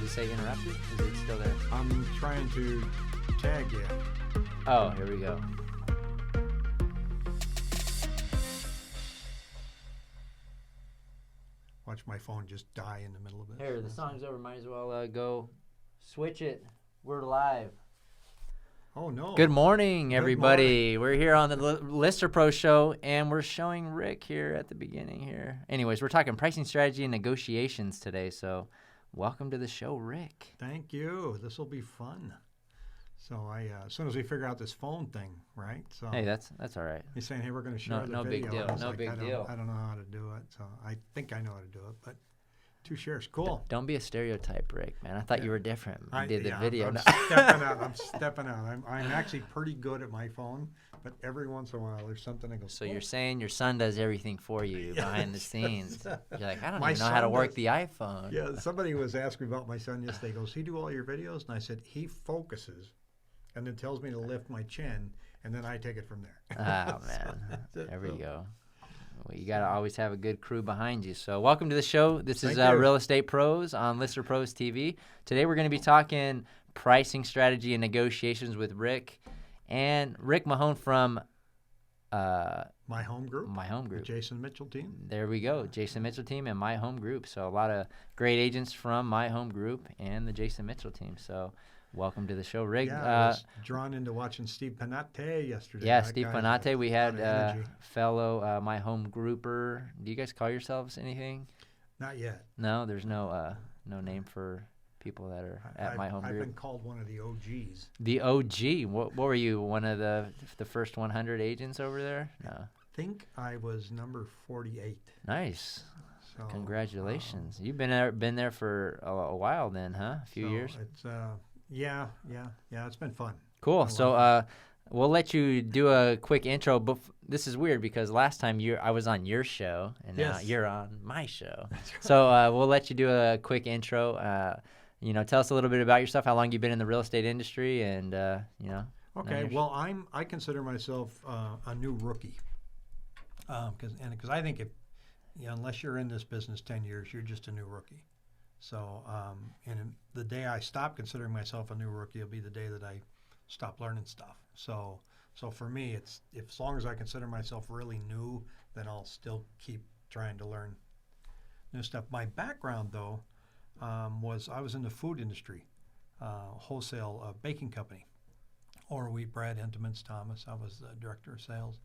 say interrupted? Is it still there? I'm trying to tag you. Oh, here we go. Watch my phone just die in the middle of it. Here, the song's over. Might as well go switch it. We're live. Oh, no. Good morning, everybody. Good We're here on the Lister Pro Show, and we're showing Rick here at the beginning here. Anyways, we're talking pricing strategy and negotiations today, so welcome to the show, Rick. Thank you. This will be fun. So as soon as we figure out this phone thing, right? So Hey, that's all right. he's saying, hey, we're going to share the No video. big deal. I was No big deal. I don't know how to do it, so I think I know how to do it, but 2 shares. Cool. Don't be a stereotype, Rick, man. I thought you were different. I did the video. I'm stepping out. I'm stepping out. I'm actually pretty good at my phone, but every once in a while there's something I go. So you're saying your son does everything for you behind the scenes. You're like, I don't My even know how to son work does. the iPhone. Yeah, somebody was asking me about my son yesterday. He goes, he do all your videos? And I said, he focuses and then tells me to lift my chin, and then I take it from there. Oh, man. There we go. Well, you got to always have a good crew behind you. So welcome to the show. This is Thank you. Real Estate Pros on Lister Pros TV. Today we're going to be talking pricing strategy and negotiations with Rick. And Rick McHone from My home group. My Home Group. The Jason Mitchell team. There we go. Jason Mitchell team and My Home Group. So a lot of great agents from My Home Group and the Jason Mitchell team. So welcome to the show, Rick. Yeah, I was drawn into watching Steve Panate yesterday. Yeah, That Steve guy's Panate. We had lot of energy. fellow My Home Grouper. Do you guys call yourselves anything? Not yet. No, there's no name for people that are at My Home I've Group. been called one of the OGs. The OG. What were you? One of the first 100 agents over there? No. I think I was number 48. Nice. So, Congratulations. You've been there for a while then, huh? A few years. It's yeah. It's been fun. Cool. So we'll let you do a quick intro. But this is weird because last time I was on your show, and now Yes. you're on my show. That's right. So we'll let you do a quick intro. Tell us a little bit about yourself, how long you've been in the real estate industry, and Okay. Well, I consider myself a new rookie, because I think unless you're in this business 10 years, you're just a new rookie. So, and the day I stop considering myself a new rookie will be the day that I stop learning stuff. So for me, it's as long as I consider myself really new, then I'll still keep trying to learn new stuff. My background, though, was I was in the food industry, wholesale baking company, Or Wheat Bread, Entenmann's Thomas. I was the director of sales.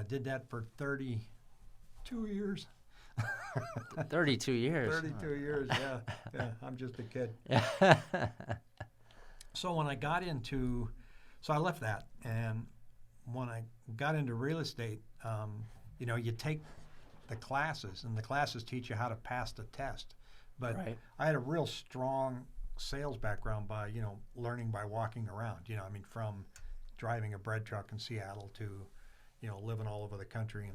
Did that for 32 years. 32 years. 32 years, yeah. I'm just a kid. So when I got into, I left that, and when I got into real estate, you take the classes, and the classes teach you how to pass the test. But Right. I had a real strong sales background by, learning by walking around. From driving a bread truck in Seattle to, living all over the country,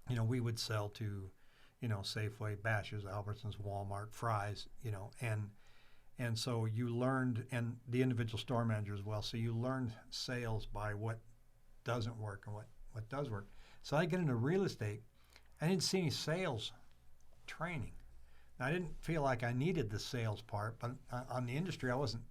and we would sell to, Safeway, Bashas', Albertsons, Walmart, Fry's, and so you learned, and the individual store manager as well. So you learned sales by what doesn't work and what does work. So I get into real estate. I didn't see any sales training. Now, I didn't feel like I needed the sales part, but on the industry, I wasn't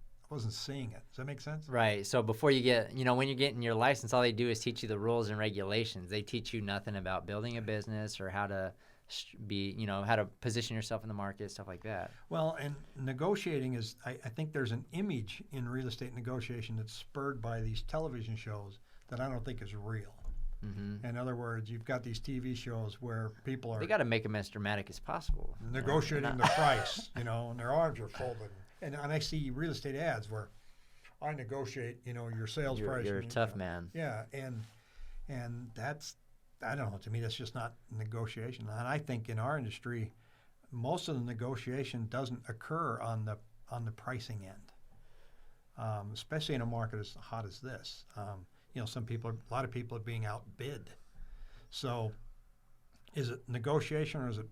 seeing it. Does that make sense? Right. So before you get, when you're getting your license, all they do is teach you the rules and regulations. They teach you nothing about building a business or how to how to position yourself in the market, stuff like that. Well, and negotiating is, I think there's an image in real estate negotiation that's spurred by these television shows that I don't think is real. Mm-hmm. In other words, you've got these TV shows where people are They got to make them as dramatic as possible. negotiating the price, and their arms are folded. And I see real estate ads where I negotiate, your sales price. You're a tough man. Yeah, and that's, I don't know, to me that's just not negotiation. And I think in our industry, most of the negotiation doesn't occur on the pricing end, especially in a market as hot as this. A lot of people are being outbid. So is it negotiation or is it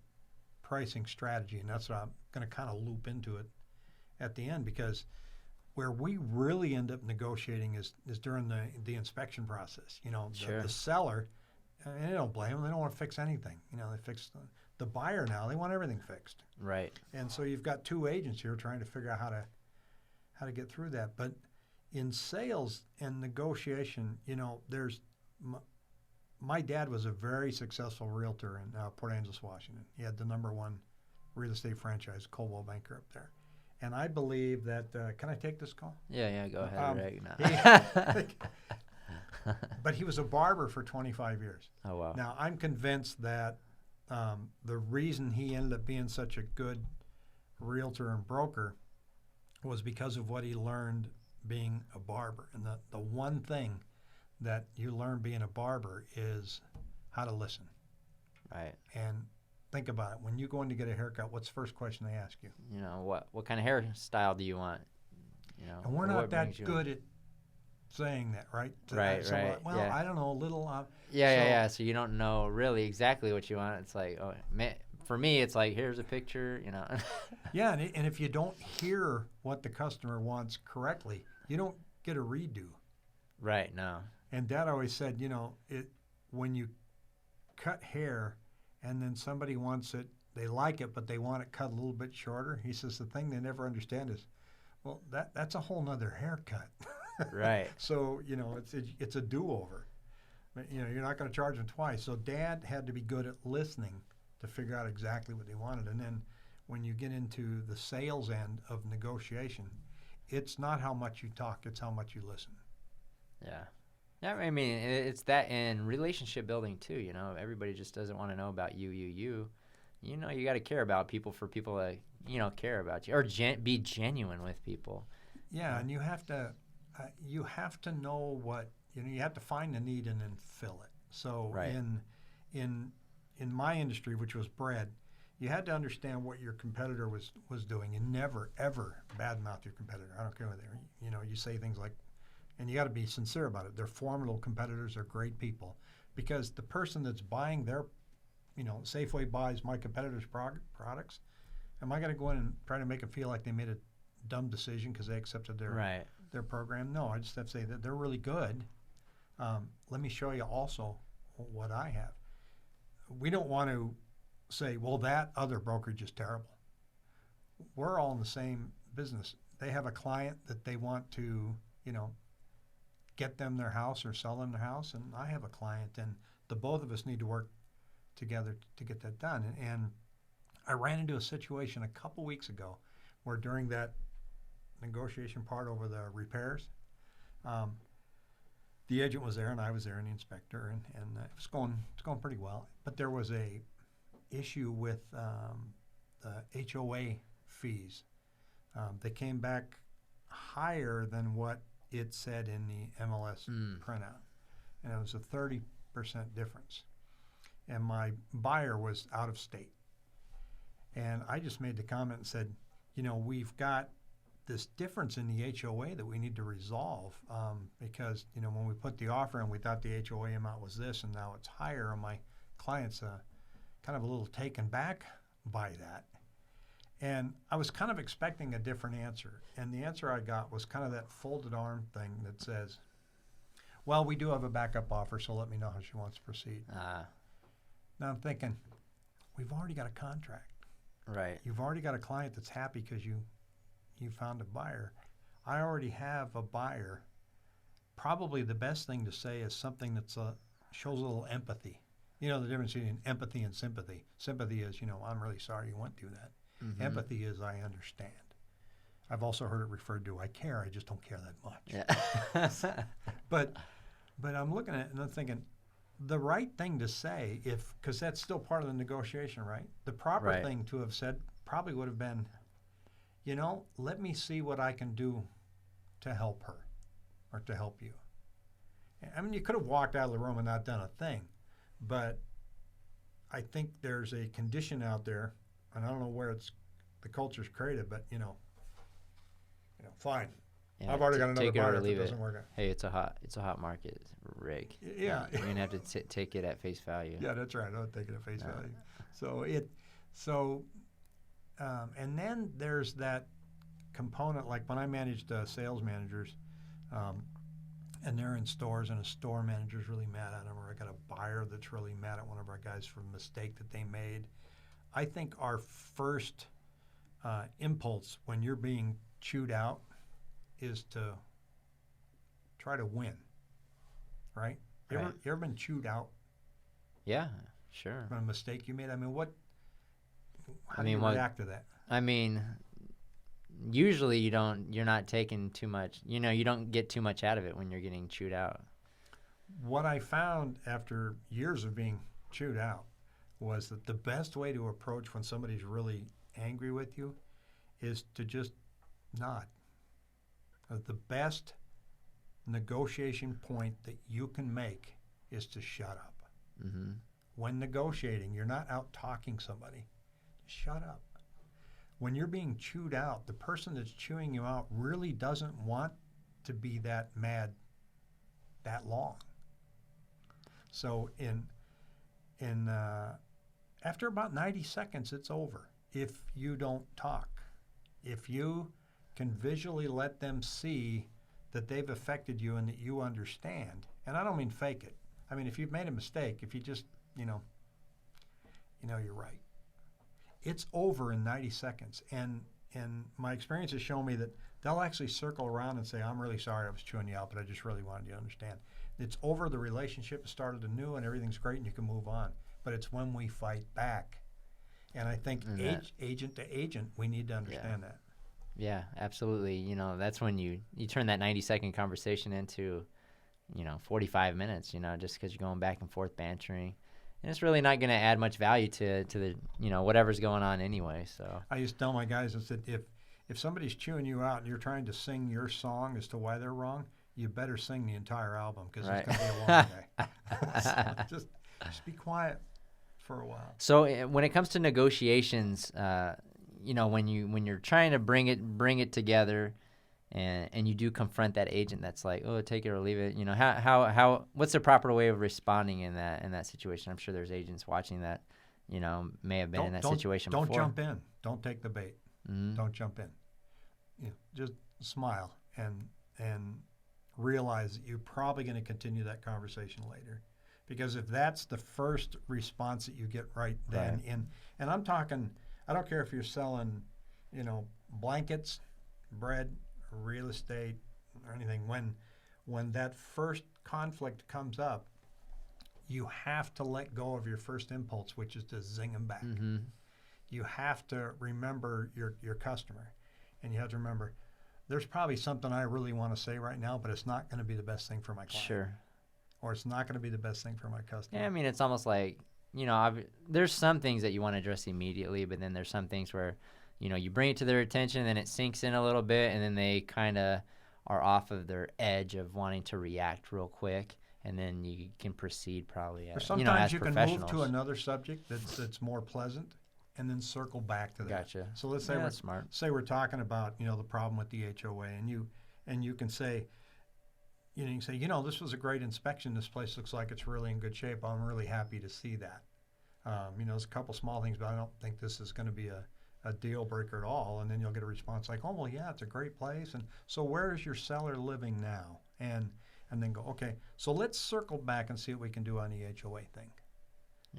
pricing strategy? And that's what I'm going to kind of loop into it at the end, because where we really end up negotiating is during the inspection process. Sure. The seller, and they don't blame them. They don't want to fix anything. They fix the the buyer now, they want everything fixed. Right. And so you've got two agents here trying to figure out how to get through that. But in sales and negotiation, there's my dad was a very successful realtor in Port Angeles, Washington. He had the #1 real estate franchise, Coldwell Banker up there. And I believe that, can I take this call? Yeah, go ahead, Rick. No. But he was a barber for 25 years. Oh, wow. Now, I'm convinced that the reason he ended up being such a good realtor and broker was because of what he learned being a barber. And the one thing that you learn being a barber is how to listen. Right. And think about it. When you go in to get a haircut, what's the first question they ask you? What kind of hairstyle do you want? And we're not that good at saying that, right? Right. Well, yeah. I don't know, a little. Yeah. So you don't know really exactly what you want. It's like, oh man, for me, it's like, here's a picture, Yeah, and if you don't hear what the customer wants correctly, you don't get a redo. Right. No. And Dad always said, when you cut hair and then somebody wants it, they like it, but they want it cut a little bit shorter. He says the thing they never understand is, well, that's a whole nother haircut. Right. So, it's a do-over. You're not going to charge them twice. So Dad had to be good at listening to figure out exactly what they wanted. And then when you get into the sales end of negotiation, it's not how much you talk, it's how much you listen. Yeah. Yeah, I mean, it's that in relationship building too, Everybody just doesn't want to know about you. You got to care about people for people that, care about you or be genuine with people. Yeah, and you have to know what, you have to find the need and then fill it. So right. in my industry, which was bread, you had to understand what your competitor was doing and never, ever badmouth your competitor. I don't care what they're, you say things like, and you got to be sincere about it. They're formidable competitors. They're great people. Because the person that's buying their, Safeway buys my competitor's products, am I going to go in and try to make them feel like they made a dumb decision because they accepted their program? No, I just have to say that they're really good. Let me show you also what I have. We don't want to say, well, that other brokerage is terrible. We're all in the same business. They have a client that they want to, get them their house or sell them their house, and I have a client, and the both of us need to work together to get that done. And I ran into a situation a couple weeks ago where during that negotiation part over the repairs, the agent was there and I was there and the inspector, and it's going pretty well. But there was a issue with the HOA fees. They came back higher than what it said in the MLS printout, and it was a 30% difference. And my buyer was out of state. And I just made the comment and said, we've got this difference in the HOA that we need to resolve because, when we put the offer in, we thought the HOA amount was this, and now it's higher. And my client's kind of a little taken back by that. And I was kind of expecting a different answer. And the answer I got was kind of that folded arm thing that says, well, we do have a backup offer, so let me know how she wants to proceed. Now I'm thinking, we've already got a contract. Right. You've already got a client that's happy because you found a buyer. I already have a buyer. Probably the best thing to say is something that shows a little empathy. The difference between empathy and sympathy. Sympathy is, I'm really sorry you went through that. Mm-hmm. Empathy is I understand. I've also heard it referred to, I care, I just don't care that much. Yeah. But I'm looking at it and I'm thinking, the right thing to say, because that's still part of the negotiation, right? The proper thing to have said probably would have been, let me see what I can do to help her or to help you. I mean, you could have walked out of the room and not done a thing, but I think there's a condition out there, and I don't know where the culture's created, but fine. Yeah, I've already got another buyer if it doesn't work out. Hey, it's a hot market, Rick. Yeah. You're gonna have to take it at face value. Yeah, that's right. I'll take it at face value. And then there's that component, like when I managed sales managers, and they're in stores, and a store manager's really mad at them, or I got a buyer that's really mad at one of our guys for a mistake that they made. I think our first impulse when you're being chewed out is to try to win, right? You ever been chewed out? Yeah, sure. From a mistake you made? I mean, how do you react to that? I mean, usually you're not taking too much, you don't get too much out of it when you're getting chewed out. What I found after years of being chewed out was that the best way to approach when somebody's really angry with you is to just nod. The best negotiation point that you can make is to shut up. Mm-hmm. When negotiating, you're not out talking somebody. Shut up. When you're being chewed out, the person that's chewing you out really doesn't want to be that mad that long. So after about 90 seconds, it's over if you don't talk. If you can visually let them see that they've affected you and that you understand, and I don't mean fake it. I mean, if you've made a mistake, if you just, you're right. It's over in 90 seconds. And my experience has shown me that they'll actually circle around and say, I'm really sorry I was chewing you out, but I just really wanted you to understand. It's over, the relationship has started anew, and everything's great, and you can move on. But it's when we fight back. And I think agent to agent, we need to understand that. Yeah, absolutely. That's when you turn that 90-second conversation into, 45 minutes, just because you're going back and forth bantering. And it's really not going to add much value to the, whatever's going on anyway. So I used to tell my guys, I said, if somebody's chewing you out and you're trying to sing your song as to why they're wrong, you better sing the entire album because it's going to be a long day. So just be quiet for a while. So when it comes to negotiations, when you're trying to bring it together, and you do confront that agent that's like, oh, take it or leave it. How what's the proper way of responding in that situation? I'm sure there's agents watching that, may have been in that situation before. Don't jump in. Don't take the bait. Mm-hmm. Don't jump in. Just smile and realize that you're probably going to continue that conversation later. Because if that's the first response that you get right then, and I'm talking, I don't care if you're selling, blankets, bread, real estate, or anything. When that first conflict comes up, you have to let go of your first impulse, which is to zing them back. Mm-hmm. You have to remember your customer, and you have to remember there's probably something I really want to say right now, but it's not going to be the best thing for my client. Sure. Or it's not going to be the best thing for my customer. Yeah, I mean, it's almost like, there's some things that you want to address immediately, but then there's some things where, you bring it to their attention, and then it sinks in a little bit, and then they kind of are off of their edge of wanting to react real quick, and then you can proceed probably as, sometimes as you can professionals. move to another subject that's more pleasant, and then circle back to that. Gotcha. So let's say that's smart. Say we're talking about the problem with the HOA, and you can say, you can say, this was a great inspection. This place looks like it's really in good shape. I'm really happy to see that. There's a couple small things, but I don't think this is going to be a deal breaker at all. And then you'll get a response like, oh, well, yeah, it's a great place. And so where is your seller living now? And then go, okay, so let's circle back and see what we can do on the HOA thing.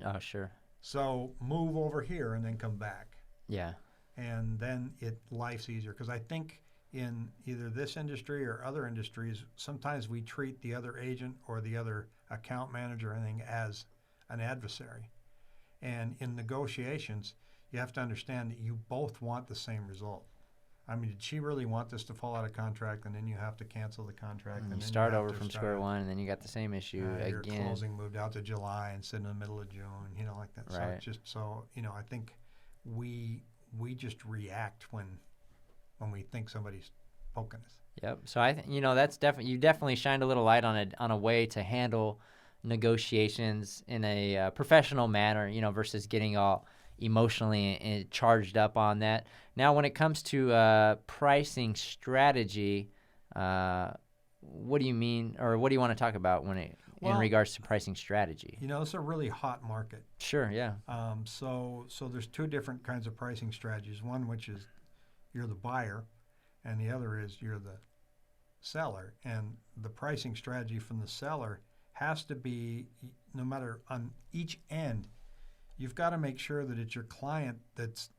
Oh, sure. So move over here and then come back. Yeah. And then life's easier. Because I think in either this industry or other industries, sometimes we treat the other agent or the other account manager or anything as an adversary. And in negotiations, you have to understand that you both want the same result. I mean, did she really want this to fall out of contract, and then you have to cancel the contract? And then you start over from square one, and then you got the same issue again. Your closing moved out to July instead of the middle of June, like that. Right. So I think we just react when we think somebody's poking us. Yep. So I think that's you definitely shined a little light on a way to handle negotiations in a professional manner, versus getting all emotionally charged up on that. Now, when it comes to pricing strategy, what do you mean, or what do you want to talk about in regards to pricing strategy? It's a really hot market. Sure, yeah. So there's two different kinds of pricing strategies. One which is you're the buyer, and the other is you're the seller. And the pricing strategy from the seller has to be, no matter on each end, you've got to make sure that it's your client that's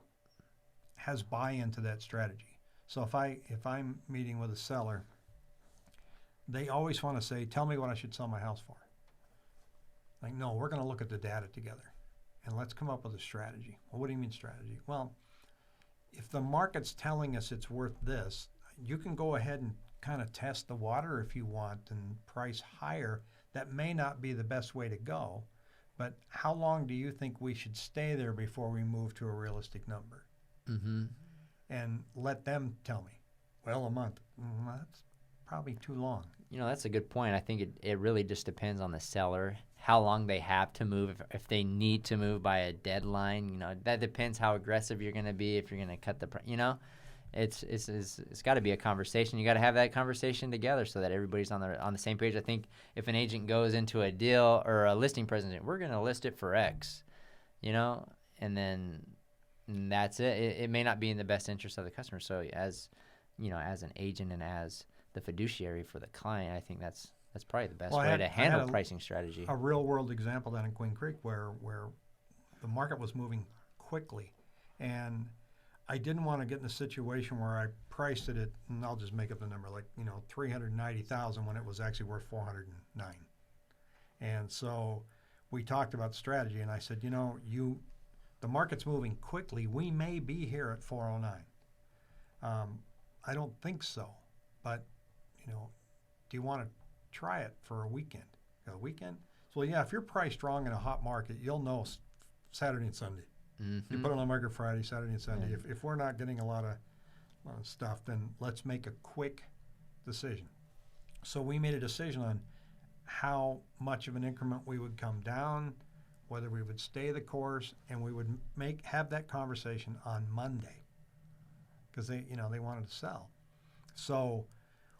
has buy-in to that strategy. So if I'm meeting with a seller, they always want to say, tell me what I should sell my house for. Like, no, we're going to look at the data together and let's come up with a strategy. Well, what do you mean strategy? Well, if the market's telling us it's worth this, you can go ahead and kind of test the water if you want and price higher. That may not be the best way to go, but how long do you think we should stay there before we move to a realistic number? Mm-hmm. And let them tell me, well, a month. That's probably too long. You know, that's a good point. I think it really just depends on the seller, how long they have to move, if they need to move by a deadline. You know, that depends how aggressive you're going to be, if you're going to cut the price. You know, it's got to be a conversation. You got to have that conversation together so that everybody's on the same page. I think if an agent goes into a deal or a listing presentation, we're going to list it for X, you know, and then that's it. It may not be in the best interest of the customer. So as, you know, as an agent and as the fiduciary for the client, I think that's probably the best way to handle pricing strategy. A real world example down in Queen Creek where the market was moving quickly, and I didn't want to get in a situation where I priced it at, and I'll just make up the number, like, you know, $390,000 when it was actually worth $409. And so we talked about strategy, and I said, you know, the market's moving quickly. We may be here at 409. I don't think so, but you know, do you want to try it for a weekend? A weekend? So yeah, if you're priced wrong in a hot market, you'll know Saturday and Sunday. Mm-hmm. You put it on the market Friday, Saturday and Sunday. Yeah. If we're not getting a lot of stuff, then let's make a quick decision. So we made a decision on how much of an increment we would come down, whether we would stay the course, and we would have that conversation on Monday because they wanted to sell. So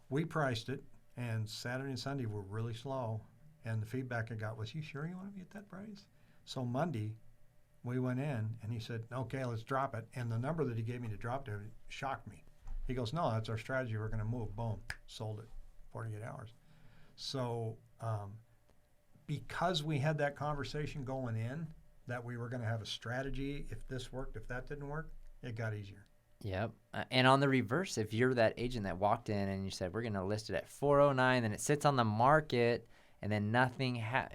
we priced it, and Saturday and Sunday were really slow, and the feedback I got was, you sure you want to be at that price? So Monday, we went in, and he said, okay, let's drop it. And the number that he gave me to drop to shocked me. He goes, no, that's our strategy. We're going to move. Boom. Sold it. 48 hours. So because we had that conversation going in, that we were going to have a strategy, if this worked, if that didn't work, it got easier. Yep. And on the reverse, if you're that agent that walked in and you said, we're going to list it at 409, then it sits on the market and then nothing that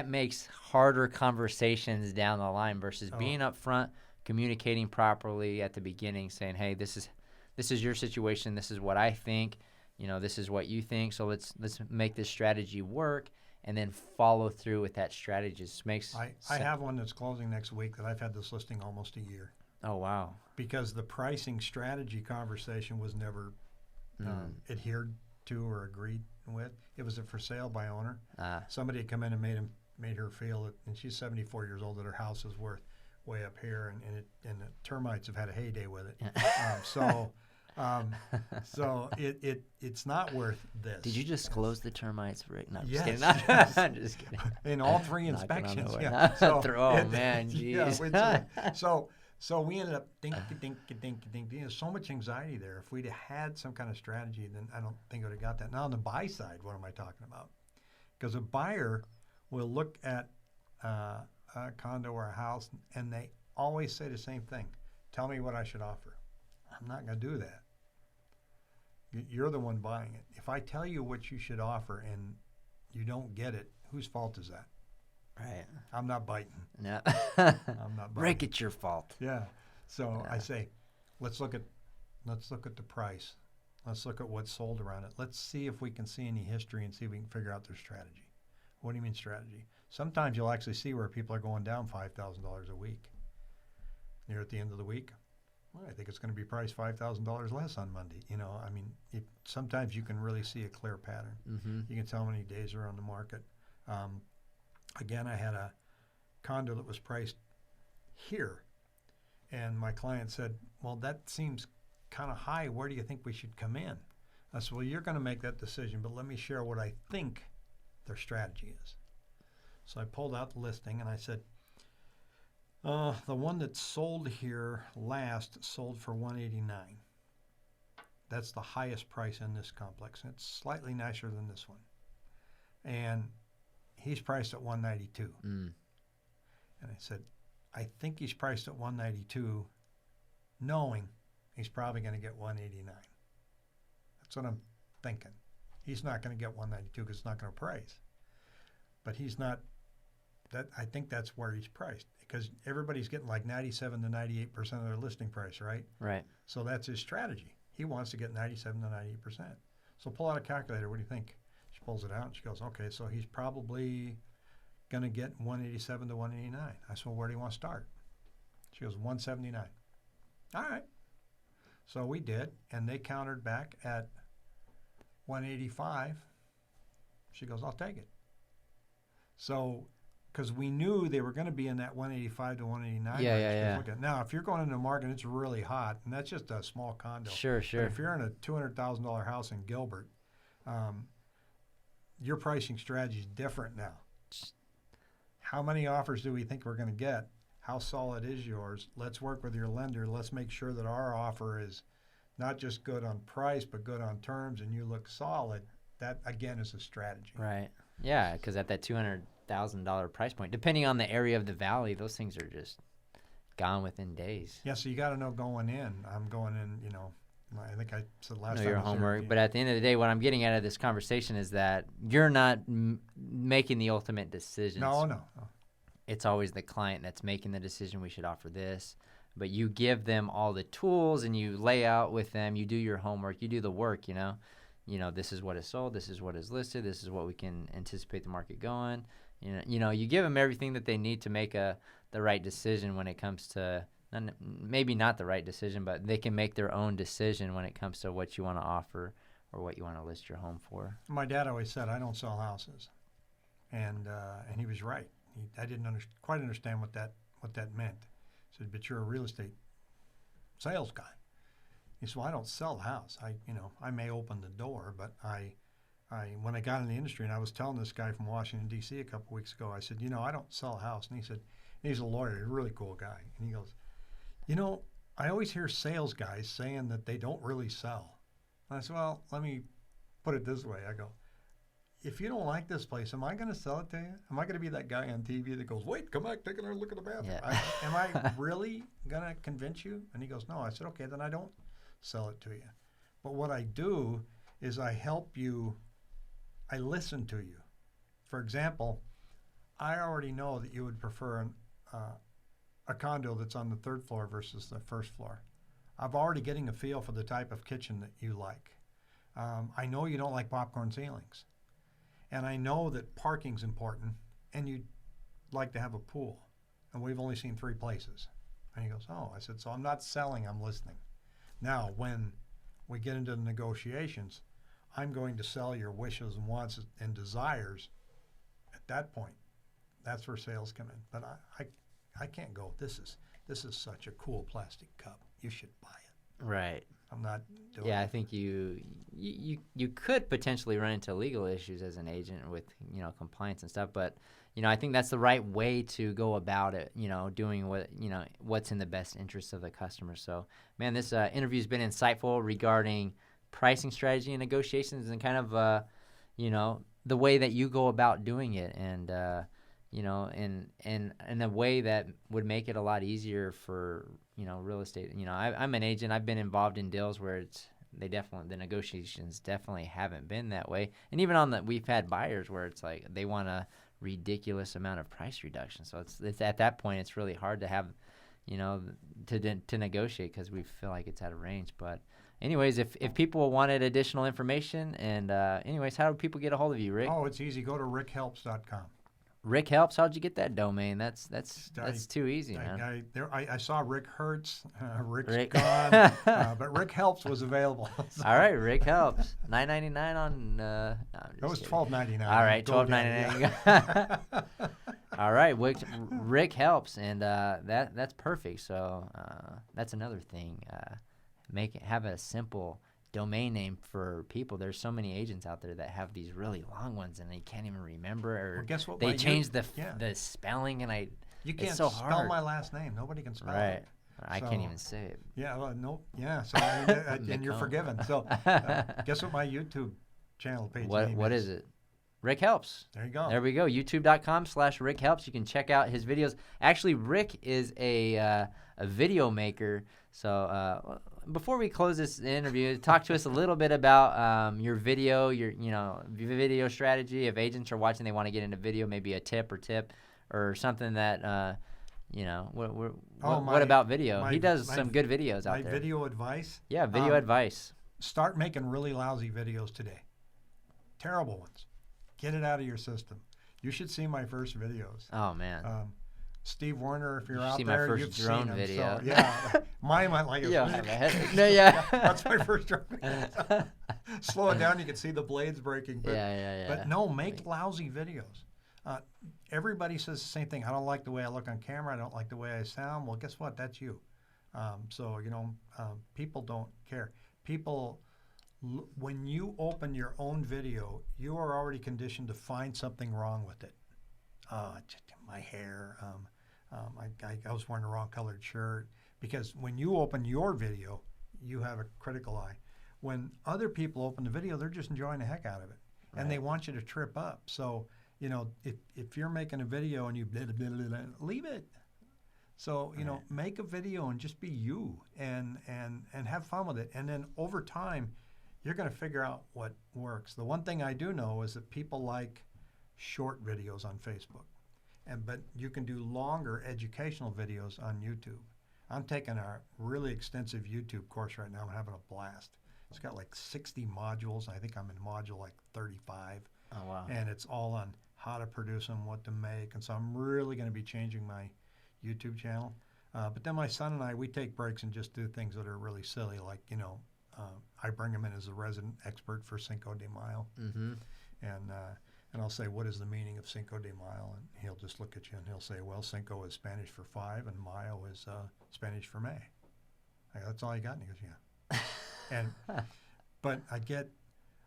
makes harder conversations down the line versus being up front, communicating properly at the beginning, saying, hey, this is your situation, this is what I think, you know, this is what you think, so let's make this strategy work, and then follow through with that strategy. Just makes I have one that's closing next week that I've had this listing almost a year. Oh, wow. Because the pricing strategy conversation was never adhered to or agreed with. It was a for sale by owner. Somebody had come in and made her feel that, and she's 74 years old, that her house is worth way up here, and the termites have had a heyday with it. So it's not worth this. Did you disclose the termites, Rick? No, I'm yes, just kidding. Yes. I'm just kidding. In all three inspections, yeah. Man, geez. Yeah, so we ended up think. There's so much anxiety there. If we'd had some kind of strategy, then I don't think it would have got that. Now on the buy side, what am I talking about? Because a buyer will look at a condo or a house, and they always say the same thing. Tell me what I should offer. I'm not going to do that. You're the one buying it. If I tell you what you should offer and you don't get it, whose fault is that? Right. I'm not biting. No. I'm not biting. Rick, it's your fault. Yeah. So I say, let's look at the price. Let's look at what's sold around it. Let's see if we can see any history and see if we can figure out their strategy. What do you mean strategy? Sometimes you'll actually see where people are going down $5,000 a week. Near at the end of the week, well, I think it's going to be priced $5,000 less on Monday. You know, I mean, sometimes you can really see a clear pattern. Mm-hmm. You can tell how many days are on the market. Again, I had a condo that was priced here, and my client said, well, that seems kind of high. Where do you think we should come in? I said, well, you're going to make that decision, but let me share what I think their strategy is. So I pulled out the listing, and I said, the one that sold here last sold for $189. That's the highest price in this complex. It's slightly nicer than this one. And he's priced at 192. Mm. And I said, I think he's priced at 192, knowing he's probably going to get 189. That's what I'm thinking. He's not going to get 192 because it's not going to price. But he's not. That I think that's where he's priced, because everybody's getting like 97 to 98% of their listing price, right? Right. So that's his strategy. He wants to get 97 to 98%. So pull out a calculator. What do you think? She pulls it out and she goes, okay, so he's probably going to get 187 to 189. I said, well, where do you want to start? She goes, 179. All right. So we did, and they countered back at 185. She goes, I'll take it. So, because we knew they were going to be in that 185 to 189 Yeah, range. yeah. Look at, now, if you're going into the market, it's really hot, and that's just a small condo. Sure. But if you're in a $200,000 house in Gilbert, your pricing strategy is different now. How many offers do we think we're going to get? How solid is yours? Let's work with your lender. Let's make sure that our offer is not just good on price, but good on terms, and you look solid. That, again, is a strategy. Right. Yeah, because at that $200,000 price point, depending on the area of the valley, those things are just gone within days. Yeah, so you got to know going in. I'm going in, I think I said last time. Know your homework. But at the end of the day, what I'm getting out of this conversation is that you're not making the ultimate decisions. No. It's always the client that's making the decision. We should offer this. But you give them all the tools and you lay out with them. You do your homework. You do the work, this is what is sold. This is what is listed. This is what we can anticipate the market going. You give them everything that they need to make the right decision when it comes to, maybe not the right decision, but they can make their own decision when it comes to what you want to offer or what you want to list your home for. My dad always said, I don't sell houses. And he was right. I didn't quite understand what that meant. He said, but you're a real estate sales guy. He said, well, I don't sell the house. I may open the door, but when I got in the industry, and I was telling this guy from Washington, D.C. a couple weeks ago, I said, I don't sell a house. And he said, he's a lawyer, a really cool guy. And he goes, I always hear sales guys saying that they don't really sell. And I said, well, let me put it this way. I go, if you don't like this place, am I going to sell it to you? Am I going to be that guy on TV that goes, wait, come back, take another look at the bathroom? Yeah. Am I really going to convince you? And he goes, no. I said, okay, then I don't sell it to you. But what I do is I help you, I listen to you. For example, I already know that you would prefer a condo that's on the third floor versus the first floor. I'm already getting a feel for the type of kitchen that you like. I know you don't like popcorn ceilings. And I know that parking's important, and you'd like to have a pool. And we've only seen 3 places. And he goes, oh. I said, so I'm not selling, I'm listening. Now, when we get into the negotiations, I'm going to sell your wishes and wants and desires at that point. That's where sales come in. But I can't go, this is such a cool plastic cup. You should buy it. Right. I'm not doing Yeah, it. I think you could potentially run into legal issues as an agent with, compliance and stuff, but I think that's the right way to go about it, doing what's in the best interest of the customer. So, man, this interview's been insightful regarding pricing strategy and negotiations and kind of the way that you go about doing it, and in a way that would make it a lot easier for real estate. I'm an agent. I've been involved in deals where the negotiations definitely haven't been that way. And even we've had buyers where it's like they want a ridiculous amount of price reduction. So it's at that point it's really hard to have, to negotiate because we feel like it's out of range. But anyways, if people wanted additional information, and anyways, how do people get a hold of you, Rick? Oh, it's easy. Go to rickhelps.com. Rick Helps. How'd you get that domain? That's too easy, man. I saw Rick Hertz. Rick's Rick. gone, but Rick Helps was available. All right, Rick Helps. $9.99 on. No, it was $12.99. All right, $12.99. All right, Rick Helps, and that's perfect. So that's another thing. Have a simple domain name for people. There's so many agents out there that have these really long ones and they can't even remember, or guess what, they change the spelling, and you can't it's so spell hard. my last name. Nobody can spell right. it. I can't even say it. Yeah, well, no, yeah. So and you're forgiven. So guess what my YouTube channel page name is? What is it? Rick Helps. There you go. There we go. YouTube.com/Rick Helps. You can check out his videos. Actually, Rick is a video maker. So before we close this interview, talk to us a little bit about your video, your video strategy. If agents are watching, they want to get into video, maybe a tip or something that what about video? He does some good videos out there. My video advice? Yeah, video advice. Start making really lousy videos today. Terrible ones. Get it out of your system. You should see my first videos. Oh man. Steve Warner, if you're out see there, my first you've drone seen him. video. So, yeah, mine went like Yeah, I have a headache. No, yeah. That's my first drone video. Slow it down, you can see the blades breaking. But, yeah. But no, make lousy videos. Everybody says the same thing. I don't like the way I look on camera. I don't like the way I sound. Well, guess what? That's you. People don't care. People, when you open your own video, you are already conditioned to find something wrong with it. My hair. I was wearing the wrong colored shirt. Because when you open your video, you have a critical eye. When other people open the video, they're just enjoying the heck out of it. Right. And they want you to trip up. So, if you're making a video and you blah, blah, blah, blah, leave it. So, make a video and just be you and have fun with it. And then over time, you're going to figure out what works. The one thing I do know is that people like short videos on Facebook. But you can do longer educational videos on YouTube. I'm taking a really extensive YouTube course right now. I'm having a blast. It's got like 60 modules. I think I'm in module like 35. Oh, wow. And it's all on how to produce them, what to make. And so I'm really going to be changing my YouTube channel. But then my son and I, we take breaks and just do things that are really silly. Like, I bring him in as a resident expert for Cinco de Mayo. Mm-hmm. And I'll say, what is the meaning of Cinco de Mayo? And he'll just look at you and he'll say, well, Cinco is Spanish for 5 and Mayo is Spanish for May. I go, that's all you got? And he goes, yeah. But I get,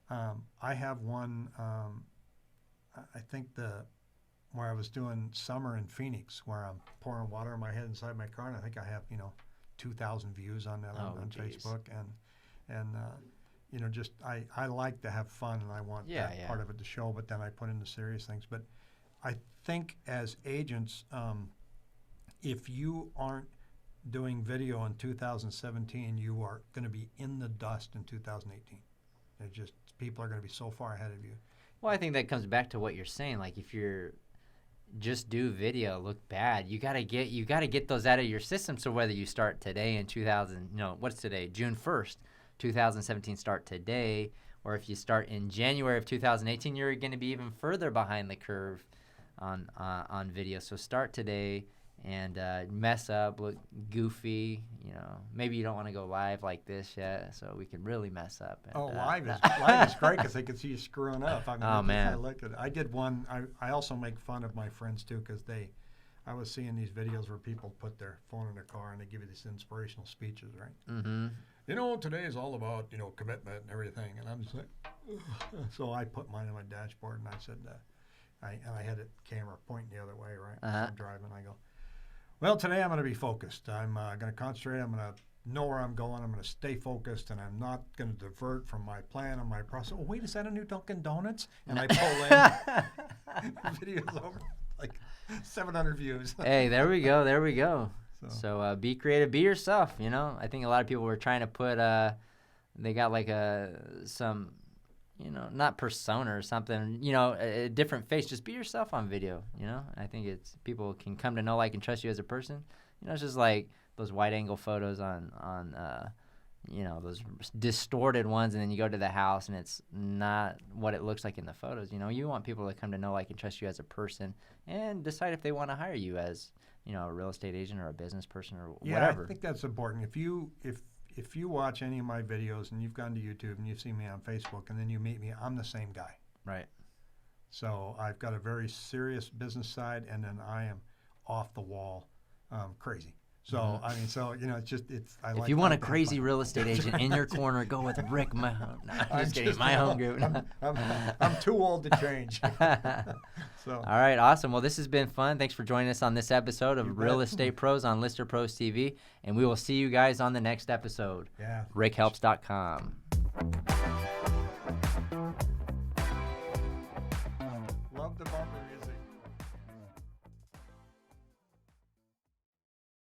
I have one, I think where I was doing summer in Phoenix, where I'm pouring water on my head inside my car, and I think I have, 2,000 views on that on Facebook. And I like to have fun, and I want that part of it to show, but then I put in the serious things. But I think as agents, if you aren't doing video in 2017, you are going to be in the dust in 2018. People are going to be so far ahead of you. Well, I think that comes back to what you're saying. Like, if you're just do video, look bad, you gotta get those out of your system. So whether you start today in what's today, June 1st, 2017, start today, or if you start in January of 2018, you're going to be even further behind the curve on video. So start today and mess up, look goofy. Maybe you don't want to go live like this yet, so we can really mess up. And, live is great because they can see you screwing up. Man! I did one. I also make fun of my friends too because I was seeing these videos where people put their phone in their car and they give you these inspirational speeches, right? Mm-hmm. Today is all about commitment and everything, and I'm just like, ugh. So I put mine on my dashboard and I said, I had the camera pointing the other way, right? Uh-huh. So I'm driving. I go, well, today I'm going to be focused. I'm going to concentrate. I'm going to know where I'm going. I'm going to stay focused, and I'm not going to divert from my plan and my process. Oh, wait, is that a new Dunkin' Donuts? And I pull in. The video's over. Like 700 views. Hey, there we go. So be creative, be yourself. I think a lot of people were trying to put, they got like some, not persona or something, a different face. Just be yourself on video. I think people can come to know, like, and trust you as a person. It's just like those wide angle photos on those distorted ones, and then you go to the house and it's not what it looks like in the photos. You want people to come to know, like, and trust you as a person and decide if they want to hire you as, a real estate agent or a business person or whatever. Yeah, I think that's important. If you watch any of my videos and you've gone to YouTube and you've seen me on Facebook and then you meet me, I'm the same guy. Right. So I've got a very serious business side, and then I am off the wall, crazy. So if you want a crazy real estate agent in your corner, go with Rick McHone. No, I'm just kidding. McHone Group. I'm too old to change. So. All right, awesome. Well, this has been fun. Thanks for joining us on this episode of Real Estate Pros on Lister Pros TV, and we will see you guys on the next episode. Yeah. RickHelps.com.